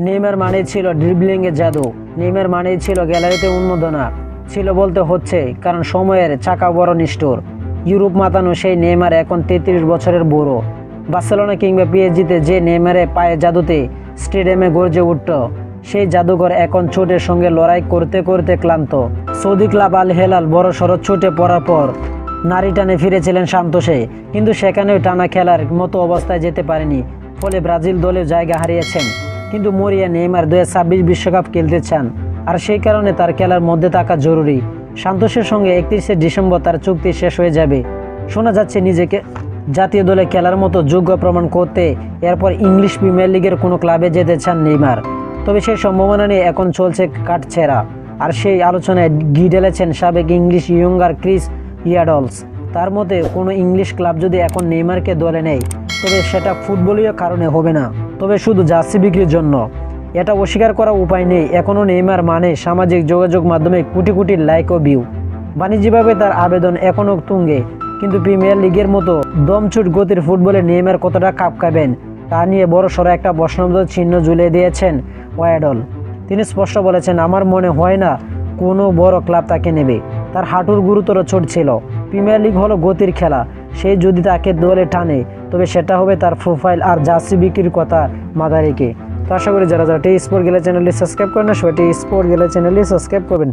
Neymar মানেই ছিল ড্রিবলিংয়ের জাদু, নেইমার মানেই ছিল গ্যালারিতে উন্মাদনা, ছিল বলতে হচ্ছে কারণ সময়ের চাকা বড় নিষ্ঠুর। ইউরোপ মাতানো সেই নেইমার এখন 33 বছরের বুড়ো। বার্সেলোনা কিংবা পিএসজিতে যে নেইমারের পায়ে জাদুতে স্টেডিয়ামে গর্জে উঠত, সেই জাদুঘর এখন চোটের সঙ্গে লড়াই করতে করতে ক্লান্ত। সৌদি ক্লাব আল হেলাল বড় সড়ক ছুটে পড়ার পর নারী টানে ফিরেছিলেন সান্তোসে, কিন্তু সেখানেও টানা খেলার মতো অবস্থায় যেতে পারেনি, ফলে ব্রাজিল দলে জায়গা হারিয়েছেন। কিন্তু মরিয়া নেইমার 2026 বিশ্বকাপ খেলতে চান, আর সেই কারণে তার খেলার মধ্যে থাকা জরুরি। সান্তোসের সঙ্গে 31শে ডিসেম্বর তার চুক্তি শেষ হয়ে যাবে। শোনা যাচ্ছে নিজেকে জাতীয় দলে খেলার মতো যোগ্য প্রমাণ করতে এরপর ইংলিশ প্রিমিয়ার লিগের কোনো ক্লাবে যেতে চান নেইমার। তবে সেই সম্ভাবনা নিয়ে এখন চলছে কাটছেঁড়া, আর সেই আলোচনায় ঘি ঢেলেছেন সাবেক ইংলিশ ইয়ঙ্গার ক্রিস ইয়াডলস। তার মতে কোনো ইংলিশ ক্লাব যদি এখন নেইমারকে দলে নেয়, তবে সেটা ফুটবলীয় কারণে হবে না, তবে শুধু জার্সি বিক্রির জন্য। এটা অস্বীকার করার উপায় নেই, এখনও নেইমার মানে সামাজিক যোগাযোগ মাধ্যমে কোটি কোটি লাইক ও ভিউ। বাণিজ্যিকভাবে তার আবেদন এখনও তুঙ্গে, কিন্তু প্রিমিয়ার লিগের মতো দমছুট গতির ফুটবলে নেইমার কতটা খাপ খাবেন তা নিয়ে বড়সড় একটা প্রশ্নবোধক চিহ্ন ঝুলিয়ে দিয়েছেন ওয়াডল। তিনি স্পষ্ট বলেছেন, আমার মনে হয় না কোনো বড় ক্লাব তাকে নেবে। তার হাঁটুর গুরুতর চোট ছিল। প্রিমিয়ার লিগ হলো গতির খেলা, সে যদি তাকে দলে টানে তবে সেটা হবে তার প্রোফাইল আর জার্সি বিক্রির কথা মাথায় রেখে। তো আশা করি যারা টি স্পোর্ট গেলে চ্যানেলটি সাবস্ক্রাইব করেন না, সবাই টি স্পোর্ট গেলে চ্যানেলটি সাবস্ক্রাইব করবেন।